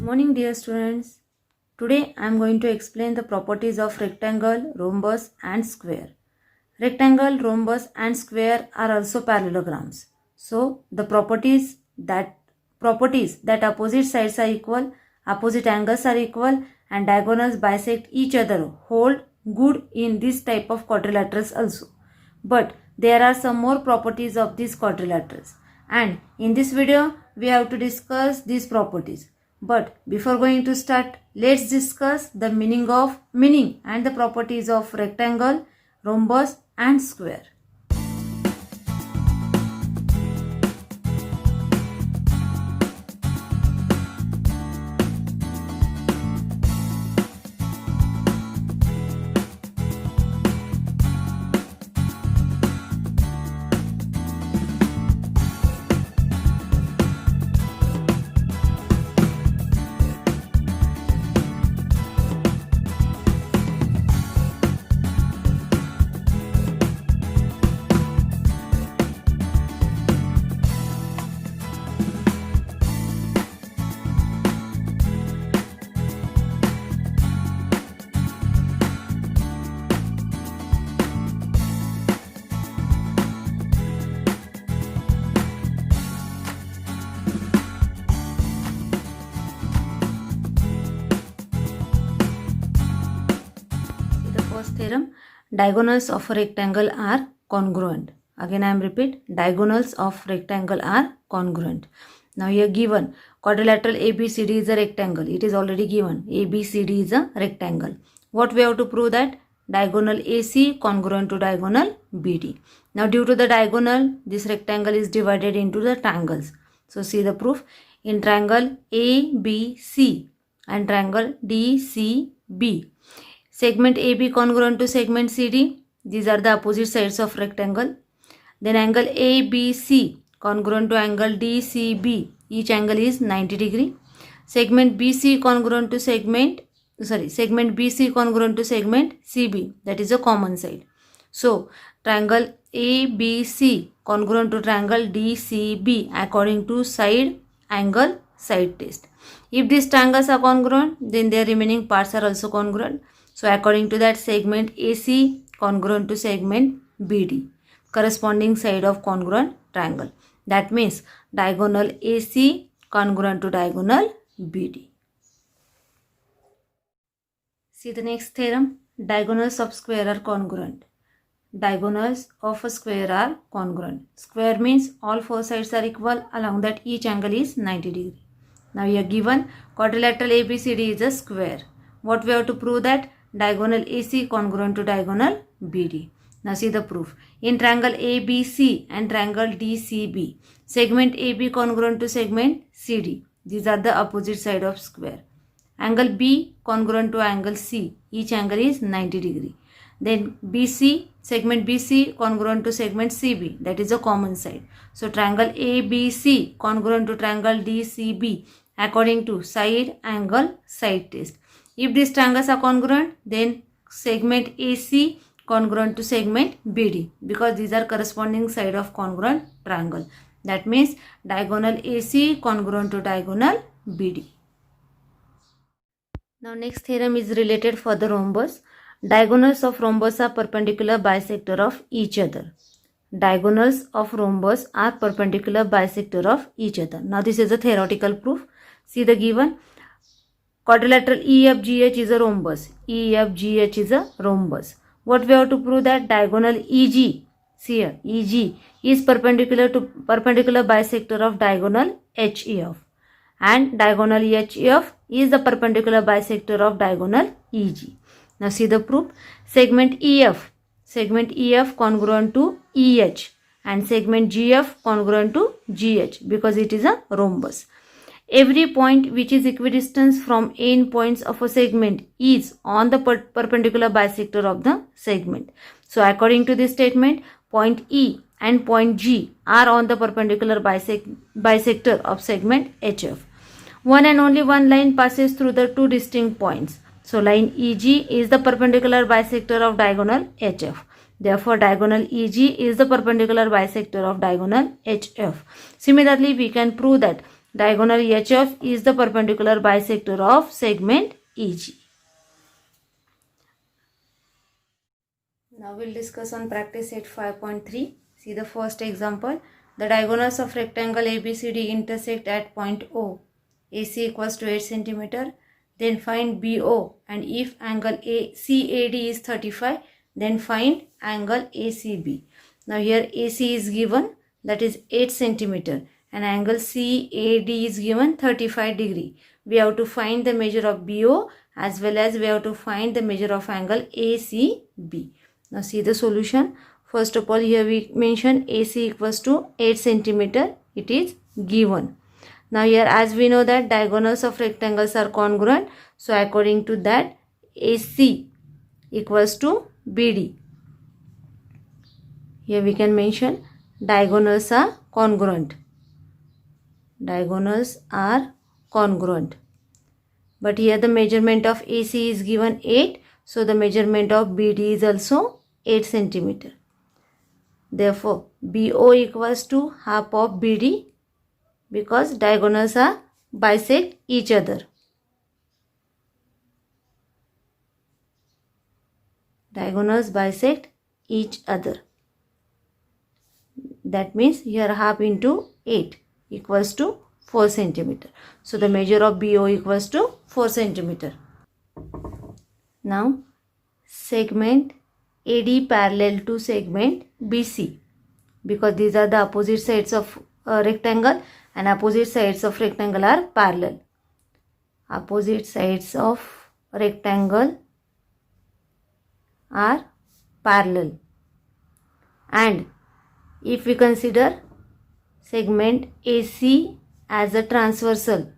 Morning dear students. Today I am going to explain the properties of rectangle, rhombus and square. Rectangle, rhombus and square are also parallelograms. So the properties that opposite sides are equal, opposite angles are equal and diagonals bisect each other hold good in this type of quadrilaterals also. But there are some more properties of these quadrilaterals and in this video we have to discuss these properties. But before going to start, let's discuss the meaning and the properties of rectangle, rhombus and square. First theorem, diagonals of a rectangle are congruent. Again I am repeat, diagonals of rectangle are congruent. Now here given quadrilateral ABCD is a rectangle. It is already given. ABCD is a rectangle. What we have to prove that? Diagonal AC congruent to diagonal BD. Now due to the diagonal, this rectangle is divided into the triangles. So see the proof. In triangle ABC and triangle DCB, segment AB congruent to segment CD. These are the opposite sides of rectangle. Then angle ABC congruent to angle DCB. Each angle is 90 degree. Segment BC congruent to segment BC congruent to segment CB. That is a common side. So triangle ABC congruent to triangle DCB according to side angle side test. If these triangles are congruent, then their remaining parts are also congruent. So according to that, segment AC congruent to segment BD, corresponding side of congruent triangle. That means diagonal AC congruent to diagonal BD. See the next theorem. Diagonals of square are congruent. Diagonals of a square are congruent. Square means all four sides are equal, along that each angle is 90 degree. Now here given quadrilateral ABCD is a square. What we have to prove that? Diagonal AC congruent to diagonal BD. Now see the proof. In triangle ABC and triangle DCB, segment AB congruent to segment CD. These are the opposite side of square. Angle B congruent to angle C. Each angle is 90 degree. Then BC, segment BC congruent to segment CB. That is a common side. So triangle ABC congruent to triangle DCB according to side angle side test. If these triangles are congruent, then segment AC congruent to segment BD, because these are corresponding side of congruent triangle. That means diagonal AC congruent to diagonal BD. Now next theorem is related for the rhombus. Diagonals of rhombus are perpendicular bisector of each other. Diagonals of rhombus are perpendicular bisector of each other. Now this is a theoretical proof. See the given. Quadrilateral EFGH is a rhombus. EFGH is a rhombus. What we have to prove? That diagonal EG, see here, EG is perpendicular bisector of diagonal HEF, and diagonal HEF is the perpendicular bisector of diagonal EG. Now see the proof. Segment EF congruent to EH and segment GF congruent to GH, because it is a rhombus. Every point which is equidistant from end points of a segment is on the perpendicular bisector of the segment. So according to this statement, point E and point G are on the perpendicular bisector of segment HF. One and only one line passes through the two distinct points. So line EG is the perpendicular bisector of diagonal HF. Therefore, diagonal EG is the perpendicular bisector of diagonal HF. Similarly, we can prove that Diagonal HF is the perpendicular bisector of segment EG. Now we'll discuss on practice set 5.3. See the first example. The diagonals of rectangle ABCD intersect at point O. AC equals to 8 cm. Then find BO, and if angle CAD is 35, then find angle ACB. Now here AC is given, that is 8 cm, and angle CAD is given 35 degree. We have to find the measure of BO as well as we have to find the measure of angle ACB. Now see the solution. First of all, here we mention AC equals to 8 cm. It is given. Now here, as we know that diagonals of rectangles are congruent, so according to that, AC equals to BD. Here we can mention diagonals are congruent. Diagonals are congruent. But here the measurement of AC is given 8, so the measurement of BD is also 8 cm. Therefore, BO equals to half of BD, because diagonals are bisect each other. Diagonals bisect each other. That means here half into 8 equals to 4 cm. So the measure of BO equals to 4 cm. Now segment AD parallel to segment BC, because these are the opposite sides of a rectangle, and opposite sides of rectangle are parallel. Opposite sides of rectangle are parallel. And if we consider segment AC as a transversal,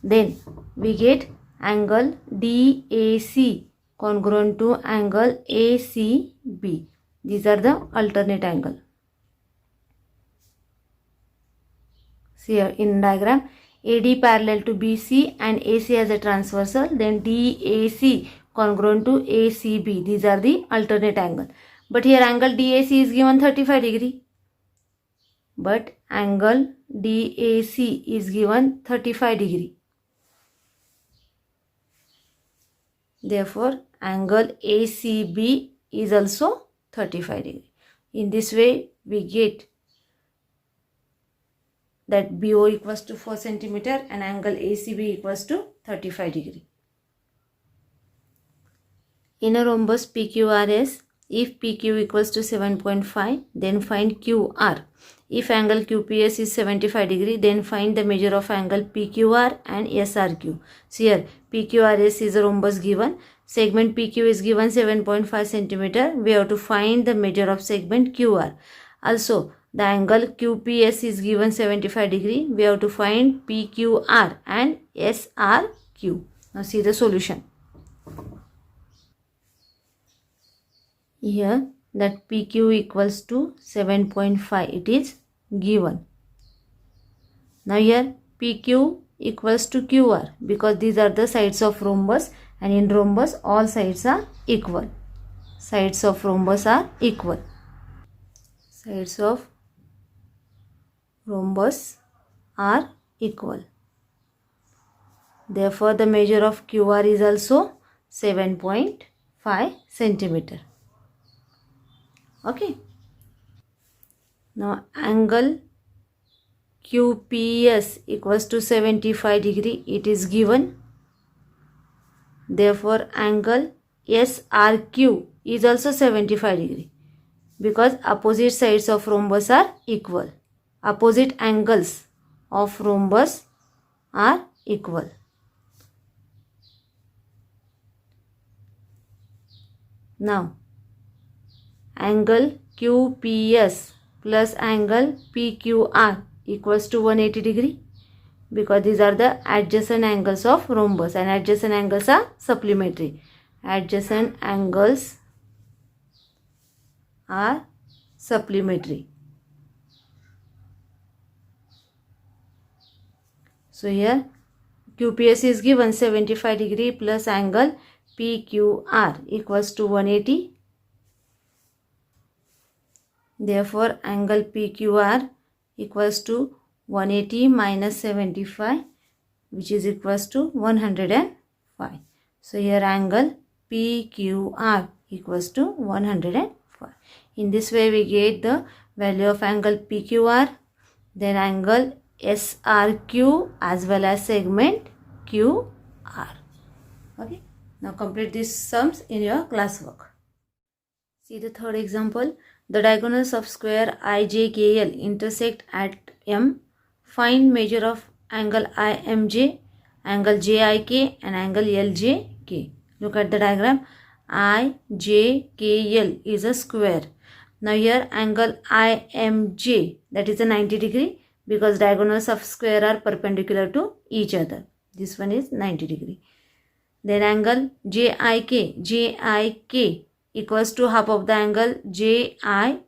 then we get angle DAC congruent to angle ACB. These are the alternate angle. See here in diagram, AD parallel to BC and AC as a transversal, then DAC congruent to ACB. These are the alternate angle. But here angle DAC is given 35 degree. But angle DAC is given 35 degree. Therefore, angle ACB is also 35 degree. In this way, we get that BO equals to 4 cm and angle ACB equals to 35 degree. In a rhombus PQRS, if PQ equals to 7.5, then find QR. If angle QPS is 75 degree, then find the measure of angle PQR and SRQ. So here PQRS is a rhombus given. Segment PQ is given 7.5 cm. We have to find the measure of segment QR. Also, the angle QPS is given 75 degree. We have to find PQR and SRQ. Now see the solution. Here that PQ equals to 7.5. It is given. Now here PQ equals to QR, because these are the sides of rhombus, and in rhombus all sides are equal. Sides of rhombus are equal. Sides of rhombus are equal. Therefore, the measure of QR is also 7.5 cm. Okay. Now, angle QPS equals to 75 degree. It is given. Therefore, angle SRQ is also 75 degree, because opposite sides of rhombus are equal. Opposite angles of rhombus are equal. Now, angle QPS plus angle PQR equals to 180 degree, because these are the adjacent angles of rhombus, and adjacent angles are supplementary. Adjacent angles are supplementary. So here QPS is given 75 degree plus angle PQR equals to 180. Therefore angle PQR equals to 180 minus 75, which is equals to 105. So here angle PQR equals to 105. In this way we get the value of angle PQR, then angle SRQ as well as segment QR. Okay. Now complete these sums in your classwork. See the third example. The diagonals of square IJKL intersect at M. Find measure of angle IMJ, angle JIK and angle LJK. Look at the diagram. IJKL is a square. Now here angle IMJ, that is a 90 degree, because diagonals of square are perpendicular to each other. This one is 90 degree. Then angle JIK equals to half of the angle JIL.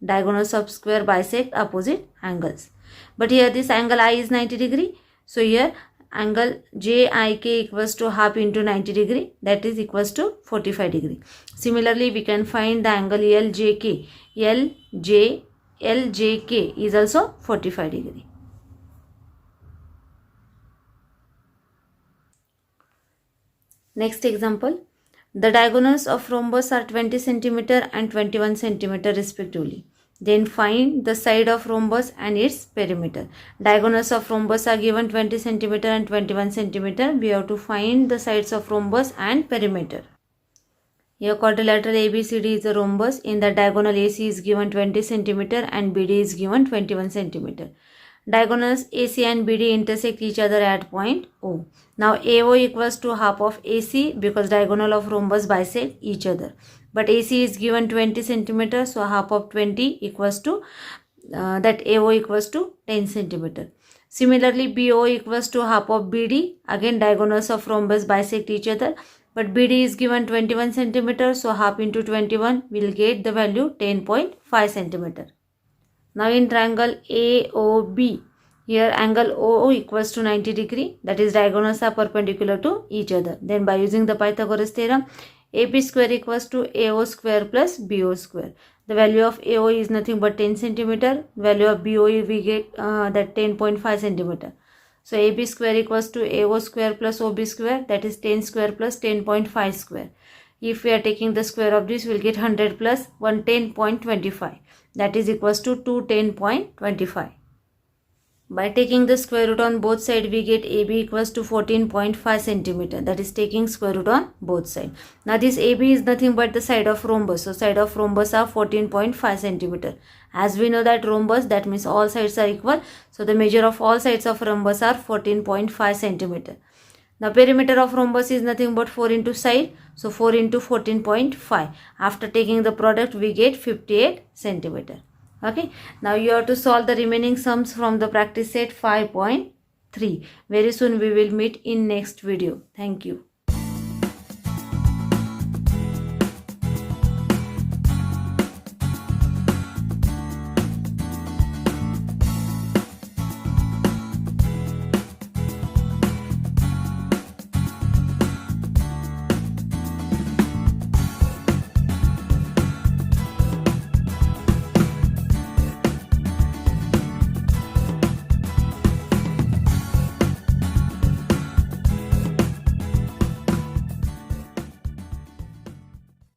Diagonals of square bisect opposite angles. But here this angle I is 90 degree. So here angle JIK equals to half into 90 degree, that is equals to 45 degree. Similarly, we can find the angle LJK. LJK is also 45 degree. Next example. The diagonals of rhombus are 20 cm and 21 cm respectively. Then find the side of rhombus and its perimeter. Diagonals of rhombus are given 20 cm and 21 cm. We have to find the sides of rhombus and perimeter. Here quadrilateral ABCD is a rhombus. In the diagonal AC is given 20 cm and BD is given 21 cm. Diagonals AC and BD intersect each other at point O. Now AO equals to half of AC because diagonal of rhombus bisect each other. But AC is given 20 cm, so half of 20 equals to that AO equals to 10 cm. Similarly, BO equals to half of BD. Again diagonals of rhombus bisect each other. But BD is given 21 cm, so half into 21 will get the value 10.5 cm. Now in triangle AOB, here angle OO equals to 90 degree, that is diagonals are perpendicular to each other. Then by using the Pythagoras theorem, AB square equals to AO square plus BO square. The value of AO is nothing but 10 cm. Value of BO we get that 10.5 cm. So AB square equals to AO square plus OB square, that is 10 square plus 10.5 square. If we are taking the square of this, we will get 100 plus 110.25. That is equals to 210.25. By taking the square root on both sides, we get AB equals to 14.5 cm. That is taking square root on both sides. Now this AB is nothing but the side of rhombus. So side of rhombus are 14.5 cm. As we know that rhombus, that means all sides are equal. So the measure of all sides of rhombus are 14.5 cm. Now perimeter of rhombus is nothing but 4 into side. So 4 into 14.5. After taking the product, we get 58 cm. Okay. Now you have to solve the remaining sums from the practice set 5.3. Very soon we will meet in next video. Thank you.